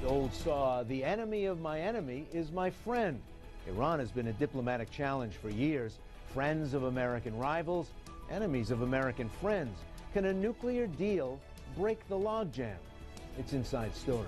old saw, the enemy of my enemy is my friend. Iran has been a diplomatic challenge for years. Friends of American rivals, enemies of American friends. Can a nuclear deal break the logjam? It's Inside Story.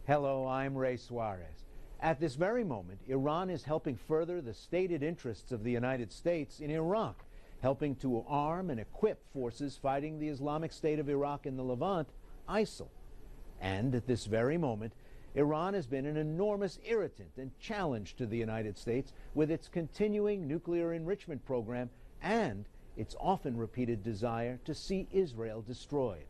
Hello, I'm Ray Suarez. At this very moment, Iran is helping further the stated interests of the United States in Iraq, helping to arm and equip forces fighting the Islamic State of Iraq in the Levant, ISIL. And at this very moment, Iran has been an enormous irritant and challenge to the United States with its continuing nuclear enrichment program and its often repeated desire to see Israel destroyed.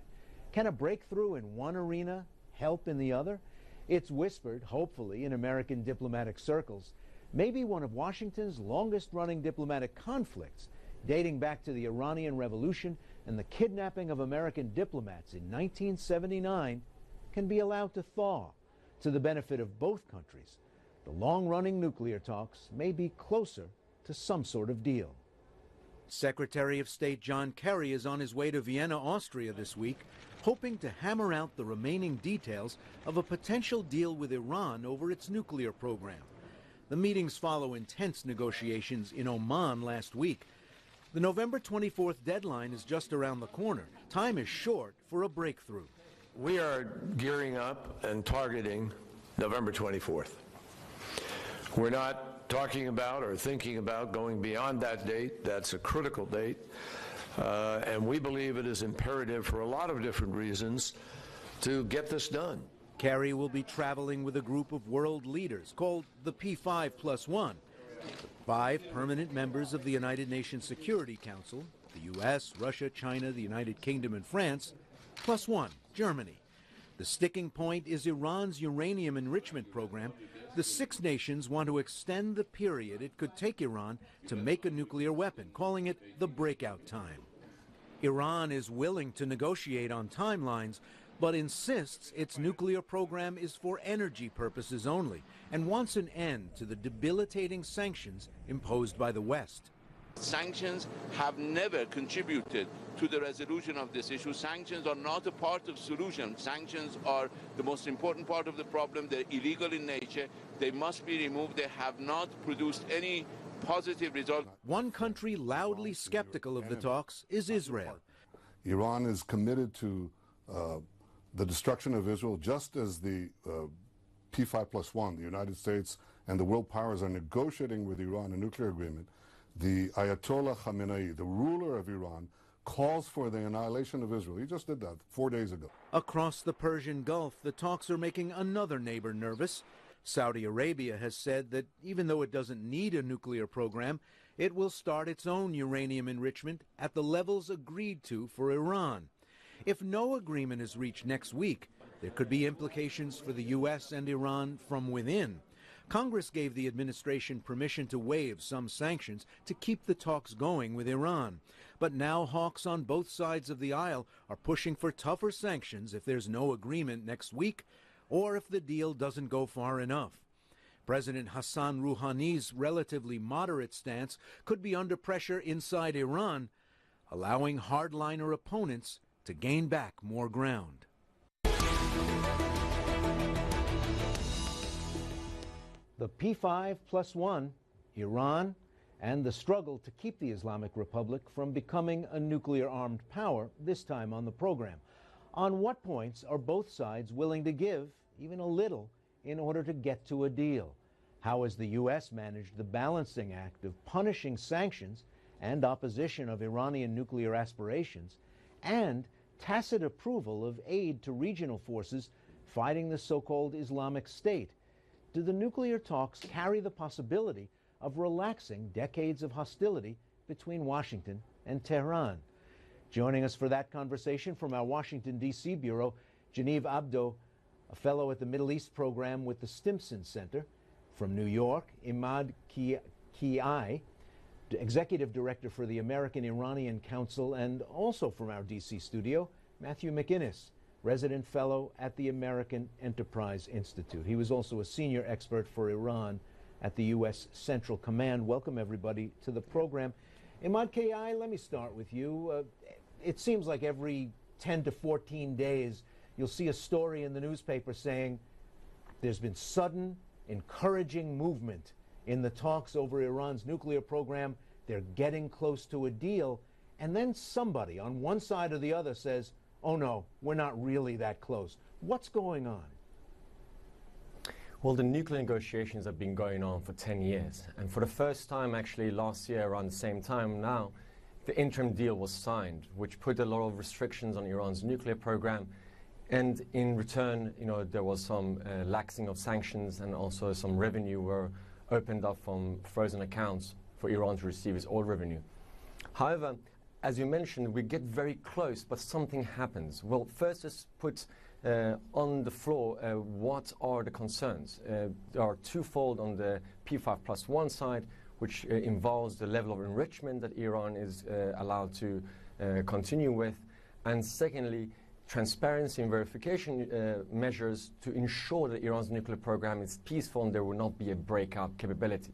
Can a breakthrough in one arena help in the other? It's whispered, hopefully, in American diplomatic circles, maybe one of Washington's longest-running diplomatic conflicts, dating back to the Iranian Revolution and the kidnapping of American diplomats in 1979, can be allowed to thaw to the benefit of both countries. The long-running nuclear talks may be closer to some sort of deal. Secretary of State John Kerry is on his way to Vienna, Austria this week, hoping to hammer out the remaining details of a potential deal with Iran over its nuclear program. The meetings follow intense negotiations in Oman last week. The November 24th deadline is just around the corner. Time is short for a breakthrough. We are gearing up and targeting November 24th. We're not talking about or thinking about going beyond that date. That's a critical date. And we believe it is imperative for a lot of different reasons to get this done. Kerry will be traveling with a group of world leaders called the P5+1. 5 permanent members of the United Nations Security Council, the U.S., Russia, China, the United Kingdom, and France, plus 1, Germany. The sticking point is Iran's uranium enrichment program. The 6 nations want to extend the period it could take Iran to make a nuclear weapon, calling it the breakout time. Iran is willing to negotiate on timelines, but insists its nuclear program is for energy purposes only and wants an end to the debilitating sanctions imposed by the West. Sanctions have never contributed to the resolution of this issue. Sanctions are not a part of the solution. Sanctions are the most important part of the problem. They're illegal in nature. They must be removed. They have not produced any positive result. One country loudly skeptical of the talks is Israel. Iran is committed to the destruction of Israel, just as the P5+1, the United States and the world powers are negotiating with Iran a nuclear agreement. The Ayatollah Khamenei, the ruler of Iran, calls for the annihilation of Israel. He just did that 4 days ago. Across the Persian Gulf, the talks are making another neighbor nervous. Saudi Arabia has said that even though it doesn't need a nuclear program, it will start its own uranium enrichment at the levels agreed to for Iran. If no agreement is reached next week, there could be implications for the U.S. and Iran from within. Congress gave the administration permission to waive some sanctions to keep the talks going with Iran. But now hawks on both sides of the aisle are pushing for tougher sanctions if there's no agreement next week or if the deal doesn't go far enough. President Hassan Rouhani's relatively moderate stance could be under pressure inside Iran, allowing hardliner opponents to gain back more ground. The P5+1, Iran, and the struggle to keep the Islamic Republic from becoming a nuclear-armed power, this time on the program. On what points are both sides willing to give, even a little, in order to get to a deal? How has the U.S. managed the balancing act of punishing sanctions and opposition of Iranian nuclear aspirations, and tacit approval of aid to regional forces fighting the so-called Islamic State? Do the nuclear talks carry the possibility of relaxing decades of hostility between Washington and Tehran? Joining us for that conversation from our Washington, D.C. bureau, Genevieve Abdo, a fellow at the Middle East program with the Stimson Center. From New York, Emad Kiyaei, Executive Director for the American Iranian Council, and also from our D.C. studio, Matthew McInnes, resident fellow at the American Enterprise Institute. He was also a senior expert for Iran at the U.S. Central Command. Welcome, everybody, to the program. Emad Kiyaei, let me start with you. It seems like every 10 to 14 days, you'll see a story in the newspaper saying there's been sudden, encouraging movement in the talks over Iran's nuclear program. They're getting close to a deal. And then somebody on one side or the other says, oh no, we're not really that close. What's going on? Well, the nuclear negotiations have been going on for 10 years. And for the first time, actually, last year, around the same time now, the interim deal was signed, which put a lot of restrictions on Iran's nuclear program. And in return, there was some laxing of sanctions, and also some revenue were opened up from frozen accounts for Iran to receive its oil revenue. However, as you mentioned, we get very close, but something happens. Well, first let's put on the floor what are the concerns. There are twofold on the P5+1 side, which involves the level of enrichment that Iran is allowed to continue with, and secondly, transparency and verification measures to ensure that Iran's nuclear program is peaceful and there will not be a breakout capability.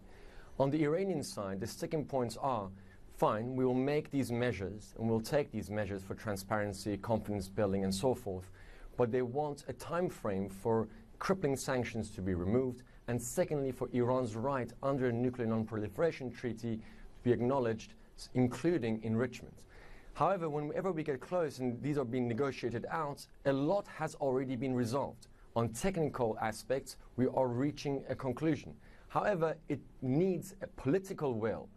On the Iranian side, the sticking points are, fine, we will make these measures and we'll take these measures for transparency, confidence building and so forth, but they want a time frame for crippling sanctions to be removed, and secondly, for Iran's right under a nuclear non-proliferation treaty to be acknowledged, including enrichment. However, whenever we get close and these are being negotiated out, a lot has already been resolved. On technical aspects, we are reaching a conclusion. However, it needs a political will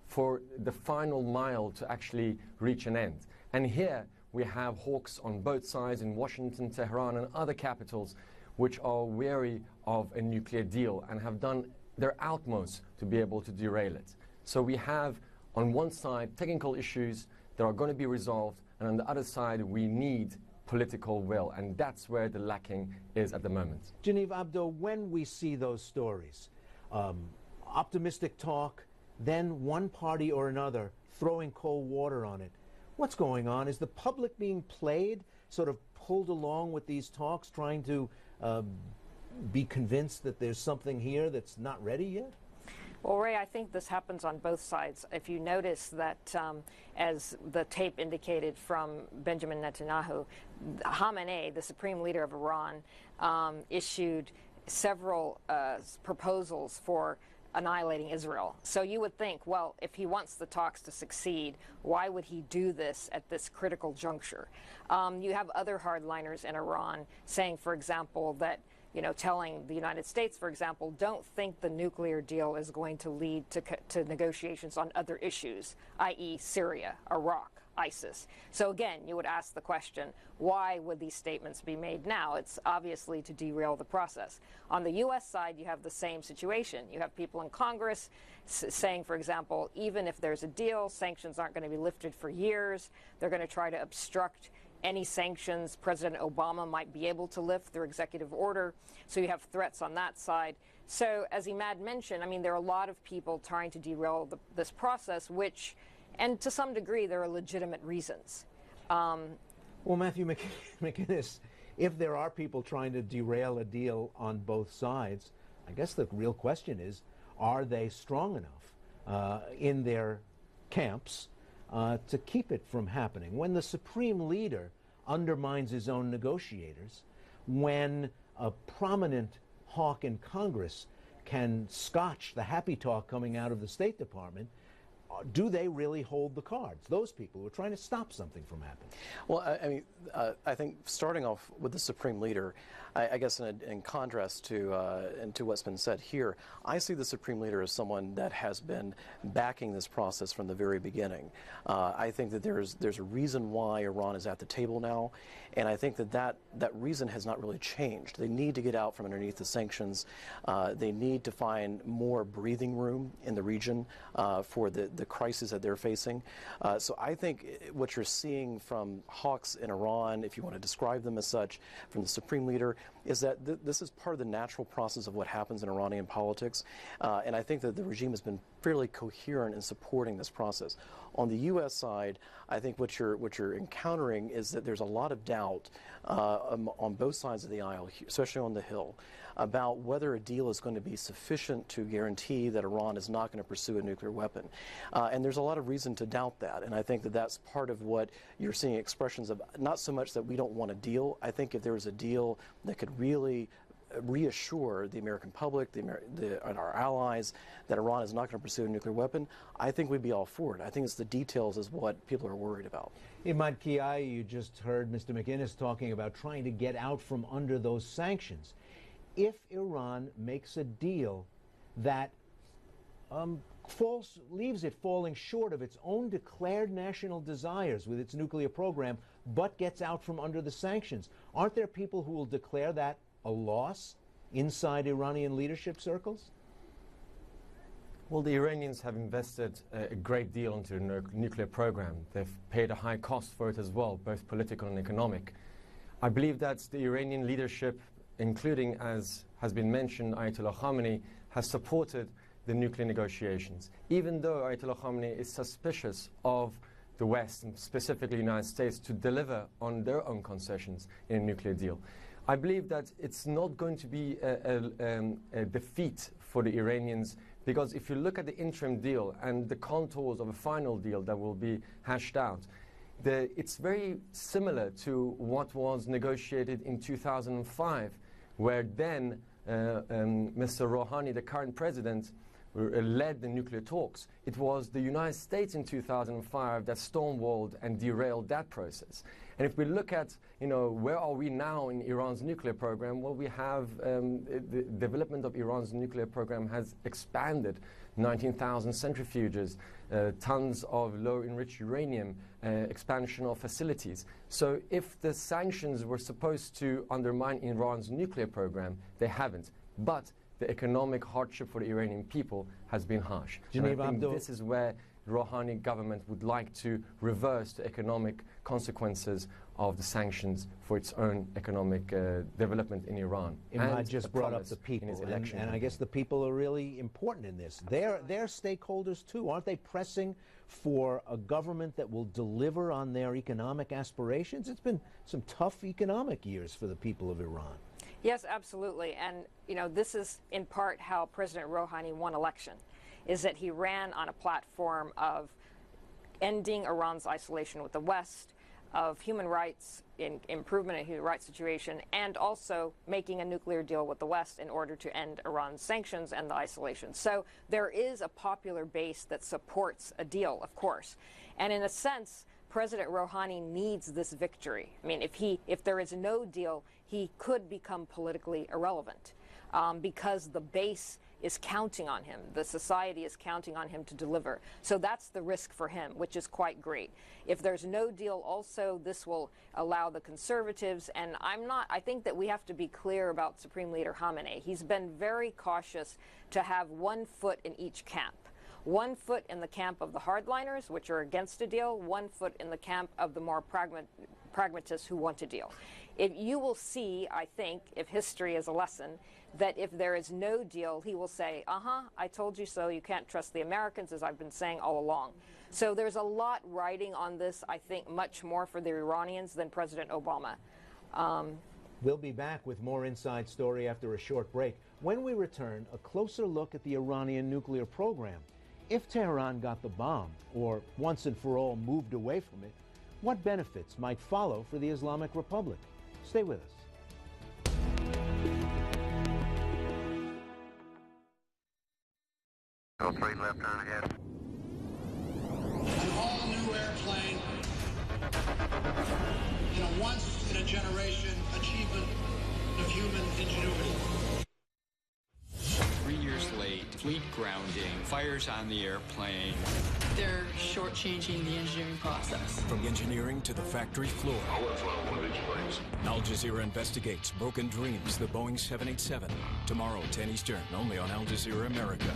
for the final mile to actually reach an end. And here we have hawks on both sides in Washington, Tehran, and other capitals which are wary of a nuclear deal and have done their utmost to be able to derail it. So we have, on one side, technical issues that are going to be resolved, and on the other side, we need political will, and that's where the lacking is at the moment. Genevieve Abdo, when we see those stories, optimistic talk, then one party or another throwing cold water on it, what's going on? Is the public being played, sort of pulled along with these talks, trying to be convinced that there's something here that's not ready yet? Well, Ray, I think this happens on both sides. If you notice that, as the tape indicated from Benjamin Netanyahu, Khamenei, the supreme leader of Iran, issued several proposals for annihilating Israel. So you would think, well, if he wants the talks to succeed, why would he do this at this critical juncture? You have other hardliners in Iran saying, for example, that telling the United States, for example, don't think the nuclear deal is going to lead to negotiations on other issues, i.e. Syria, Iraq, ISIS. So again, you would ask the question, why would these statements be made now? It's obviously to derail the process. On the U.S. side, you have the same situation. You have people in Congress saying, for example, even if there's a deal, sanctions aren't going to be lifted for years. They're going to try to obstruct any sanctions President Obama might be able to lift through executive order. So you have threats on that side. So as Emad mentioned, I mean, there are a lot of people trying to derail this process, and to some degree, there are legitimate reasons. Well, Matthew McInnes, if there are people trying to derail a deal on both sides, I guess the real question is, are they strong enough in their camps to keep it from happening? When the supreme leader undermines his own negotiators, when a prominent hawk in Congress can scotch the happy talk coming out of the State Department, do they really hold the cards, those people who are trying to stop something from happening? Well, I mean, I think starting off with the Supreme Leader, I guess in contrast to what's been said here, I see the Supreme Leader as someone that has been backing this process from the very beginning. I think that there's a reason why Iran is at the table now, and I think that reason has not really changed. They need to get out from underneath the sanctions. They need to find more breathing room in the region for the crises that they're facing. So I think what you're seeing from hawks in Iran, if you want to describe them as such, from the supreme leader, is that this is part of the natural process of what happens in Iranian politics. And I think that the regime has been fairly coherent in supporting this process. On the U.S. side, I think what you're encountering is that there's a lot of doubt on both sides of the aisle, especially on the Hill, about whether a deal is going to be sufficient to guarantee that Iran is not going to pursue a nuclear weapon. And there's a lot of reason to doubt that. And I think that that's part of what you're seeing expressions of, not so much that we don't want a deal. I think if there was a deal that could really reassure the American public and our allies that Iran is not going to pursue a nuclear weapon, I think we'd be all for it. I think it's the details is what people are worried about. Emad Kiyaei, you just heard Mr. McInnes talking about trying to get out from under those sanctions. If Iran makes a deal that leaves it falling short of its own declared national desires with its nuclear program, but gets out from under the sanctions, aren't there people who will declare that a loss inside Iranian leadership circles? Well, the Iranians have invested a great deal into the nuclear program. They've paid a high cost for it as well, both political and economic. I believe that the Iranian leadership, including, as has been mentioned, Ayatollah Khamenei, has supported the nuclear negotiations, even though Ayatollah Khamenei is suspicious of the West, and specifically the United States, to deliver on their own concessions in a nuclear deal. I believe that it's not going to be a defeat for the Iranians, because if you look at the interim deal and the contours of a final deal that will be hashed out, it's very similar to what was negotiated in 2005, where then Mr. Rouhani, the current president, led the nuclear talks. It was the United States in 2005 that stonewalled and derailed that process. And if we look at, where are we now in Iran's nuclear program? Well, we have the development of Iran's nuclear program has expanded. 19,000 centrifuges, tons of low-enriched uranium, expansion of facilities. So if the sanctions were supposed to undermine Iran's nuclear program, they haven't. But the economic hardship for the Iranian people has been harsh. And I think this is where the Rouhani government would like to reverse the economic consequences of the sanctions for its own economic development in Iran. Emad just brought up the people, and I guess the people are really important in this. They're stakeholders too. Aren't they pressing for a government that will deliver on their economic aspirations? It's been some tough economic years for the people of Iran. Yes, absolutely. And, this is in part how President Rouhani won election, is that he ran on a platform of ending Iran's isolation with the West, of human rights, improvement in human rights situation, and also making a nuclear deal with the West in order to end Iran's sanctions and the isolation. So there is a popular base that supports a deal, of course. And in a sense, President Rouhani needs this victory. I mean, if there is no deal, he could become politically irrelevant because the base is counting on him. The society is counting on him to deliver. So that's the risk for him, which is quite great. If there's no deal also, this will allow the conservatives, and I think that we have to be clear about Supreme Leader Khamenei. He's been very cautious to have one foot in each camp. One foot in the camp of the hardliners, which are against a deal, one foot in the camp of the more pragmatists who want a deal. If you will see, I think, if history is a lesson, that if there is no deal, he will say, I told you so, you can't trust the Americans, as I've been saying all along. So there's a lot riding on this, I think, much more for the Iranians than President Obama. We'll be back with more Inside Story after a short break. When we return, a closer look at the Iranian nuclear program. If Tehran got the bomb, or once and for all moved away from it, what benefits might follow for the Islamic Republic? Stay with us. Go straight left turn ahead. An all-new airplane in a once-in-a-generation achievement of human ingenuity. 3 years late, fleet grounding, fires on the airplane. They're shortchanging the engineering process. From engineering to the factory floor. Al Jazeera investigates broken dreams, the Boeing 787. Tomorrow, 10 Eastern, only on Al Jazeera America.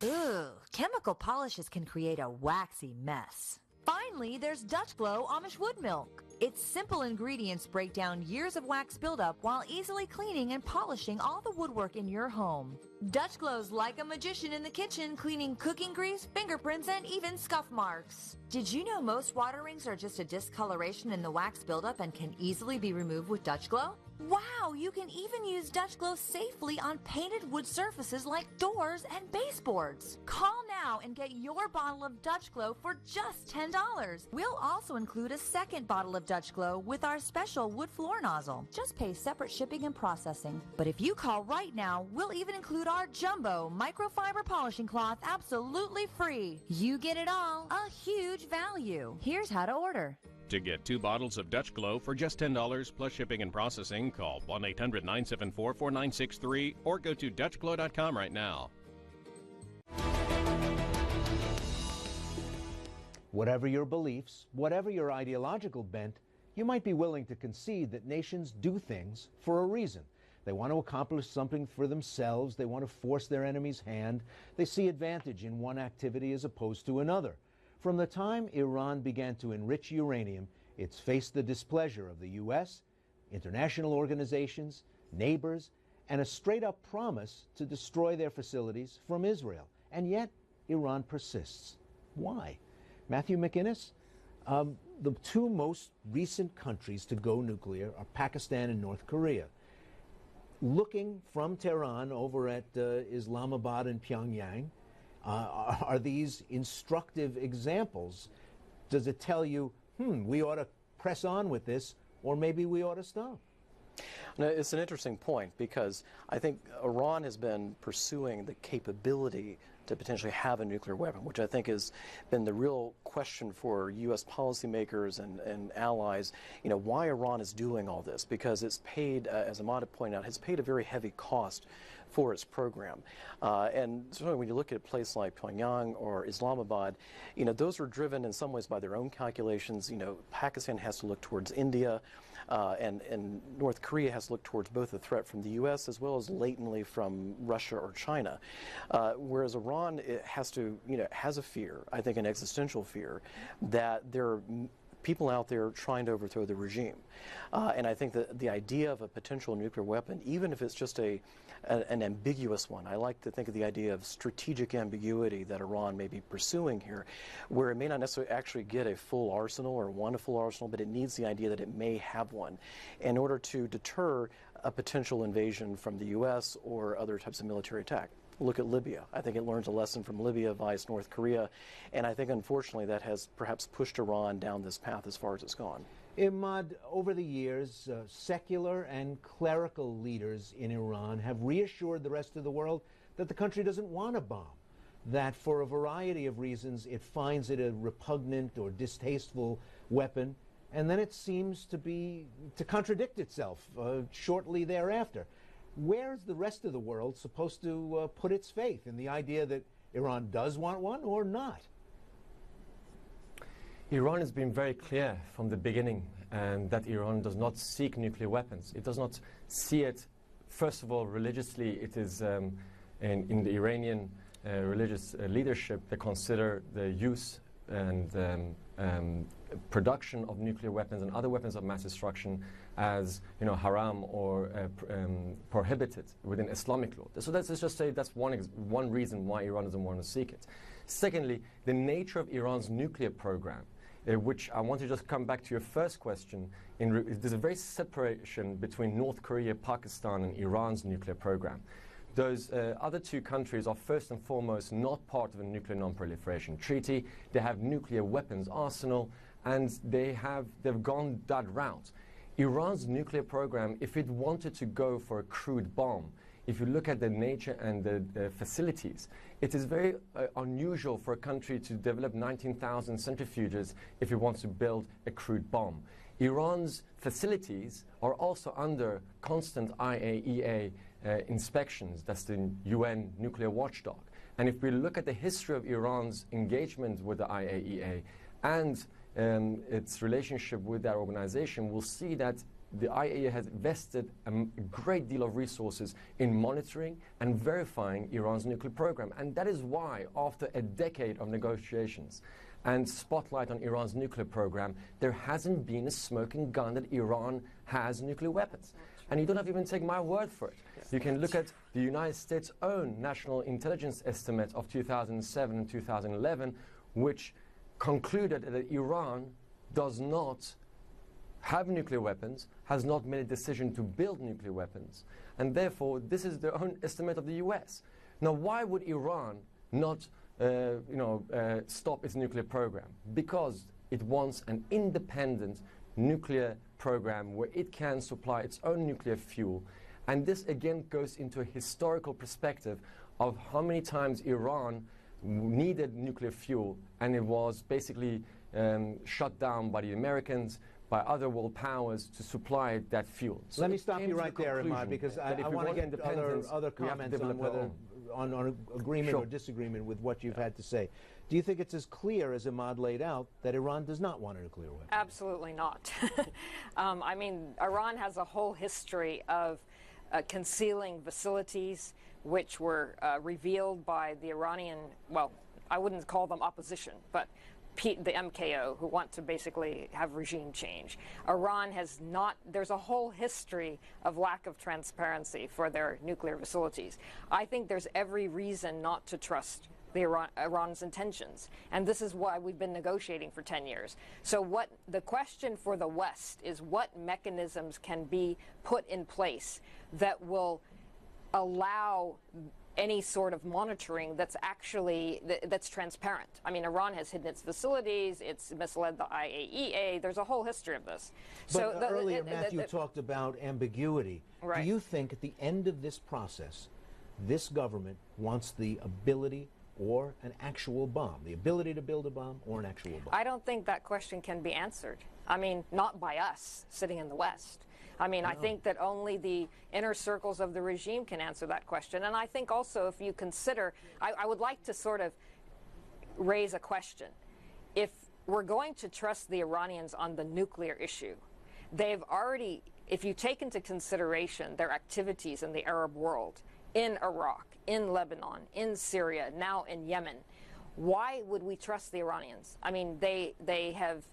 Ooh, chemical polishes can create a waxy mess. Finally, there's Dutch Glow Amish Wood Milk. Its simple ingredients break down years of wax buildup while easily cleaning and polishing all the woodwork in your home. Dutch Glow's like a magician in the kitchen, cleaning cooking grease, fingerprints, and even scuff marks. Did you know most water rings are just a discoloration in the wax buildup and can easily be removed with Dutch Glow? Wow, you can even use Dutch Glow safely on painted wood surfaces like doors and baseboards. Call now and get your bottle of Dutch Glow for just $10. We'll also include a second bottle of Dutch Glow with our special wood floor nozzle. Just pay separate shipping and processing. But if you call right now, we'll even include our jumbo microfiber polishing cloth absolutely free. You get it all, a huge value. Here's how to order. To get 2 bottles of Dutch Glow for just $10 plus shipping and processing, call 1-800-974-4963 or go to DutchGlow.com right now. Whatever your beliefs, whatever your ideological bent, you might be willing to concede that nations do things for a reason. They want to accomplish something for themselves. They want to force their enemy's hand. They see advantage in one activity as opposed to another. From the time Iran began to enrich uranium, it's faced the displeasure of the U.S., international organizations, neighbors, and a straight-up promise to destroy their facilities from Israel. And yet, Iran persists. Why? Matthew McInnes, the 2 most recent countries to go nuclear are Pakistan and North Korea. Looking from Tehran over at Islamabad and Pyongyang, are these instructive examples? Does it tell you, we ought to press on with this, or maybe we ought to stop? No, it's an interesting point because I think Iran has been pursuing the capability to potentially have a nuclear weapon, which I think has been the real question for U.S. policymakers and allies. You know, why Iran is doing all this? Because it's paid, as Emad pointed out, has paid a very heavy cost for its program. And certainly when you look at a place like Pyongyang or Islamabad, you know, those are driven in some ways by their own calculations. You know, Pakistan has to look towards India, and North Korea has to look towards both the threat from the U.S. as well as latently from Russia or China. Whereas Iran has a fear, I think an existential fear, that there are people out there trying to overthrow the regime. And I think that the idea of a potential nuclear weapon, even if it's just an ambiguous one, I like to think of the idea of strategic ambiguity that Iran may be pursuing here, where it may not necessarily actually get a full arsenal or want a full arsenal, but it needs the idea that it may have one in order to deter a potential invasion from the U.S. or other types of military attack. Look at Libya. I think it learns a lesson from Libya vice North Korea, and I think unfortunately that has perhaps pushed Iran down this path as far as it's gone. Emad, over the years, secular and clerical leaders in Iran have reassured the rest of the world that the country doesn't want a bomb, that for a variety of reasons it finds it a repugnant or distasteful weapon, and then it seems to contradict itself shortly thereafter. Where's the rest of the world supposed to put its faith in the idea that Iran does want one or not? Iran has been very clear from the beginning that Iran does not seek nuclear weapons. It does not see it, first of all, religiously. It is in the Iranian religious leadership, they consider the use and production of nuclear weapons and other weapons of mass destruction as, haram or prohibited within Islamic law. So let's just say that's one reason why Iran doesn't want to seek it. Secondly, the nature of Iran's nuclear program, which I want to just come back to your first question. There's a very separation between North Korea, Pakistan, and Iran's nuclear program. Those other 2 countries are first and foremost not part of a nuclear non-proliferation treaty. They have nuclear weapons arsenal, and they've gone that route. Iran's nuclear program, if it wanted to go for a crude bomb, if you look at the nature and the facilities, it is very unusual for a country to develop 19,000 centrifuges if it wants to build a crude bomb. Iran's facilities are also under constant IAEA inspections. That's the UN nuclear watchdog. And if we look at the history of Iran's engagement with the IAEA and its relationship with that organization, will see that the IAEA has invested a great deal of resources in monitoring and verifying Iran's nuclear program. And that is why, after a decade of negotiations and spotlight on Iran's nuclear program, there hasn't been a smoking gun that Iran has nuclear weapons. And you don't have to even take my word for it. You can look at the United States' own national intelligence estimate of 2007 and 2011, which concluded that Iran does not have nuclear weapons, has not made a decision to build nuclear weapons, and therefore this is their own estimate of the US. Now, why would Iran not stop its nuclear program? Because it wants an independent nuclear program where it can supply its own nuclear fuel. And this again goes into a historical perspective of how many times Iran needed nuclear fuel, and it was basically shut down by the Americans, by other world powers to supply that fuel. So let me stop you right there, Emad, because I want to get other comments on whether on agreement or disagreement with what you've had to say. Do you think it's as clear as Emad laid out that Iran does not want a nuclear weapon? Absolutely not. I mean, Iran has a whole history of concealing facilities which were revealed by the Iranian, well, I wouldn't call them opposition, but the MKO, who want to basically have regime change. Iran has not, there's a whole history of lack of transparency for their nuclear facilities. I think there's every reason not to trust Iran's intentions. And this is why we've been negotiating for 10 years. So what the question for the West is, what mechanisms can be put in place that will allow any sort of monitoring that's actually that's transparent. I mean, Iran has hidden its facilities, it's misled the IAEA, there's a whole history of this. But so earlier, Matthew talked about ambiguity. Right. Do you think at the end of this process, this government wants the ability or an actual bomb, the ability to build a bomb or an actual bomb? I don't think that question can be answered. I mean, not by us sitting in the West. I mean, I think that only the inner circles of the regime can answer that question. And I think also, if you consider, I would like to sort of raise a question. If we're going to trust the Iranians on the nuclear issue, they've already, if you take into consideration their activities in the Arab world, in Iraq, in Lebanon, in Syria, now in Yemen, why would we trust the Iranians? I mean, they have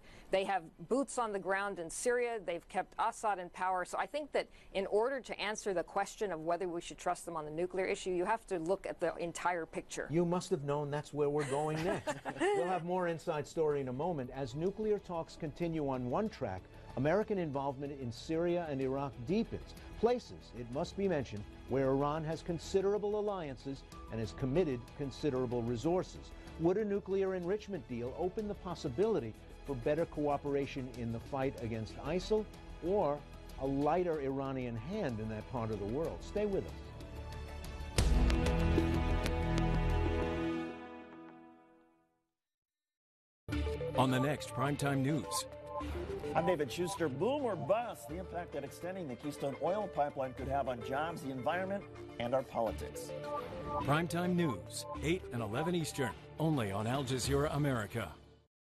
boots on the ground in Syria. They've kept Assad in power. So I think that in order to answer the question of whether we should trust them on the nuclear issue, you have to look at the entire picture. You must have known that's where we're going next. We'll have more Inside Story in a moment. As nuclear talks continue on one track, American involvement in Syria and Iraq deepens. Places, it must be mentioned, where Iran has considerable alliances and has committed considerable resources. Would a nuclear enrichment deal open the possibility for better cooperation in the fight against ISIL, or a lighter Iranian hand in that part of the world? Stay with us. On the next Primetime News. I'm David Schuster. Boom or bust, the impact that extending the Keystone Oil Pipeline could have on jobs, the environment, and our politics. Primetime News, 8 and 11 Eastern, only on Al Jazeera America.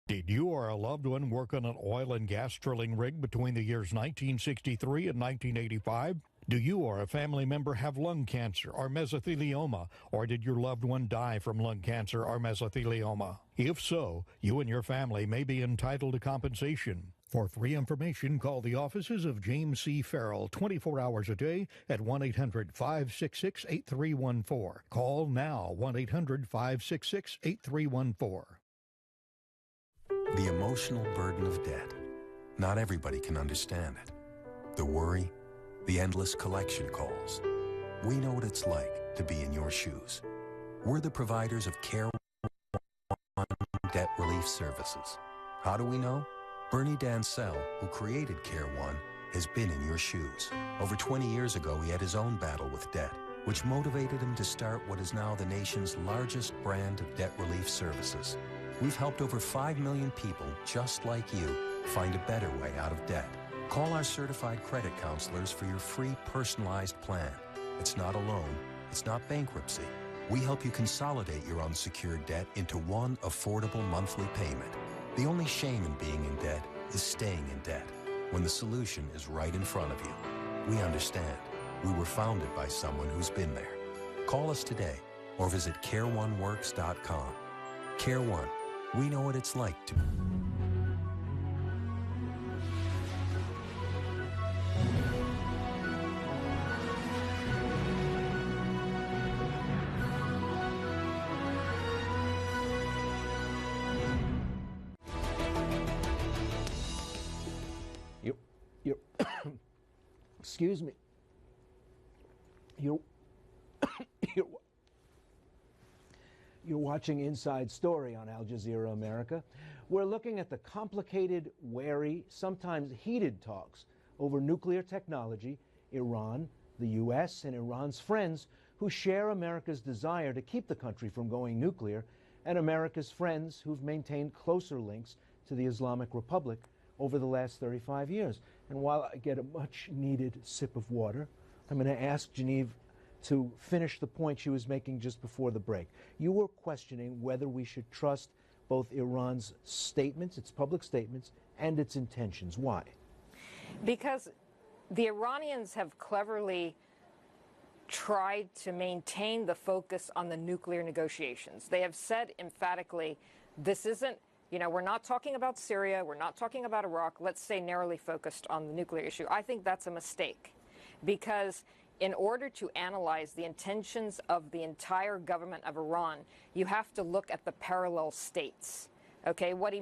Did you or a loved one work on an oil and gas drilling rig between the years 1963 and 1985? Do you or a family member have lung cancer or mesothelioma, or did your loved one die from lung cancer or mesothelioma? If so, you and your family may be entitled to compensation. For free information, call the offices of James C. Farrell 24 hours a day at 1-800-566-8314. Call now, 1-800-566-8314. The emotional burden of debt. Not everybody can understand it. The worry, the endless collection calls. We know what it's like to be in your shoes. We're the providers of Care One Debt Relief Services. How do we know? Bernie Dansell, who created Care One, has been in your shoes. Over 20 years ago, he had his own battle with debt, which motivated him to start what is now the nation's largest brand of debt relief services. We've helped over 5 million people just like you find a better way out of debt. Call our certified credit counselors for your free personalized plan. It's not a loan. It's not bankruptcy. We help you consolidate your unsecured debt into one affordable monthly payment. The only shame in being in debt is staying in debt, when the solution is right in front of you. We understand. We were founded by someone who's been there. Call us today or visit careoneworks.com. Care One. We know what it's like to... Excuse me. You're watching Inside Story on Al Jazeera America. We're looking at the complicated, wary, sometimes heated talks over nuclear technology, Iran, the U.S., and Iran's friends who share America's desire to keep the country from going nuclear, and America's friends who've maintained closer links to the Islamic Republic over the last 35 years. And while I get a much-needed sip of water, I'm going to ask Genevieve to finish the point she was making just before the break. You were questioning whether we should trust both Iran's statements, its public statements, and its intentions. Why? Because the Iranians have cleverly tried to maintain the focus on the nuclear negotiations. They have said emphatically, this isn't, we're not talking about Syria, we're not talking about Iraq, let's stay narrowly focused on the nuclear issue. I think that's a mistake, because in order to analyze the intentions of the entire government of Iran, you have to look at the parallel states. Okay, what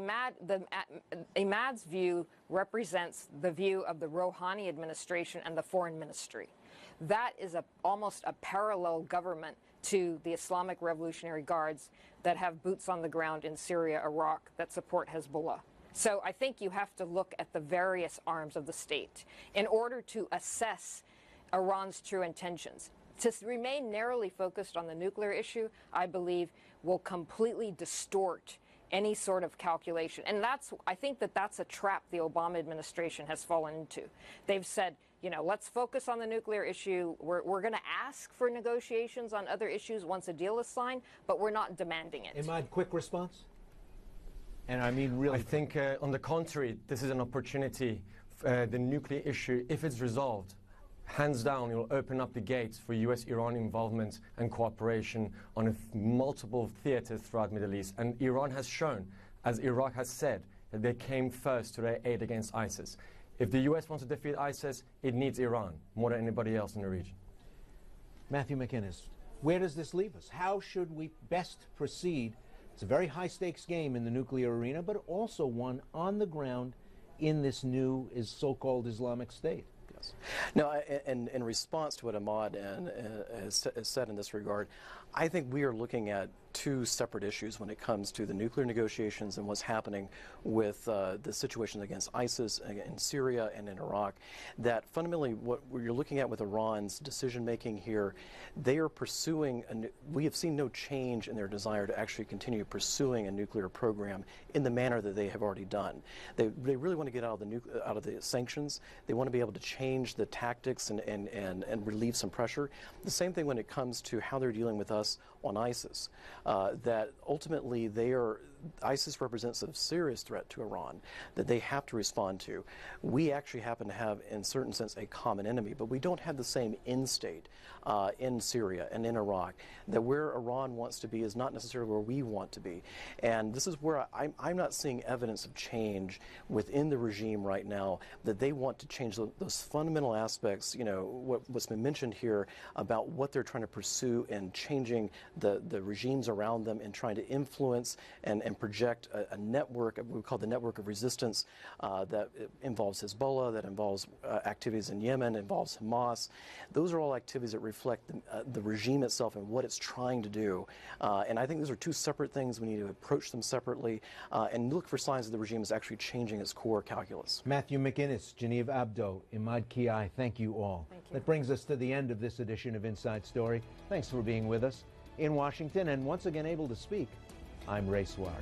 Emad's view represents the view of the Rouhani administration and the foreign ministry. That is almost a parallel government to the Islamic Revolutionary Guards that have boots on the ground in Syria, Iraq, that support Hezbollah. So I think you have to look at the various arms of the state in order to assess Iran's true intentions. To remain narrowly focused on the nuclear issue, I believe, will completely distort any sort of calculation. And I think that's a trap the Obama administration has fallen into. They've said, let's focus on the nuclear issue. We're going to ask for negotiations on other issues once a deal is signed, but we're not demanding it. Emad, quick response? And I mean, really. I think, on the contrary, this is an opportunity. The nuclear issue, if it's resolved, hands down, it will open up the gates for U.S.-Iran involvement and cooperation on multiple theaters throughout the Middle East. And Iran has shown, as Iraq has said, that they came first to their aid against ISIS. If the U.S. wants to defeat ISIS, it needs Iran more than anybody else in the region. Matthew McInnes, where does this leave us? How should we best proceed? It's a very high-stakes game in the nuclear arena, but also one on the ground in this new so-called Islamic State. Yes. Now, in response to what Emad has said in this regard, I think we are looking at two separate issues when it comes to the nuclear negotiations and what's happening with the situation against ISIS in Syria and in Iraq. That fundamentally what you're looking at with Iran's decision-making here, they are pursuing, we have seen no change in their desire to actually continue pursuing a nuclear program in the manner that they have already done. They really want to get out of the sanctions. They want to be able to change the tactics and relieve some pressure. The same thing when it comes to how they're dealing with us on ISIS. That ultimately ISIS represents a serious threat to Iran that they have to respond to. We actually happen to have, in a certain sense, a common enemy, but we don't have the same end state in Syria and in Iraq. That where Iran wants to be is not necessarily where we want to be. And this is where I'm not seeing evidence of change within the regime right now, that they want to change those fundamental aspects, what's been mentioned here about what they're trying to pursue and changing the regimes around them and trying to influence and project a network, we call the network of resistance, that involves Hezbollah, that involves activities in Yemen, involves Hamas. Those are all activities that reflect the regime itself and what it's trying to do. And I think those are two separate things. We need to approach them separately and look for signs that the regime is actually changing its core calculus. Matthew McInnes, Genevieve Abdo, Emad Kiyaei, thank you all. Thank you. That brings us to the end of this edition of Inside Story. Thanks for being with us in Washington, and once again able to speak, I'm Ray Suarez.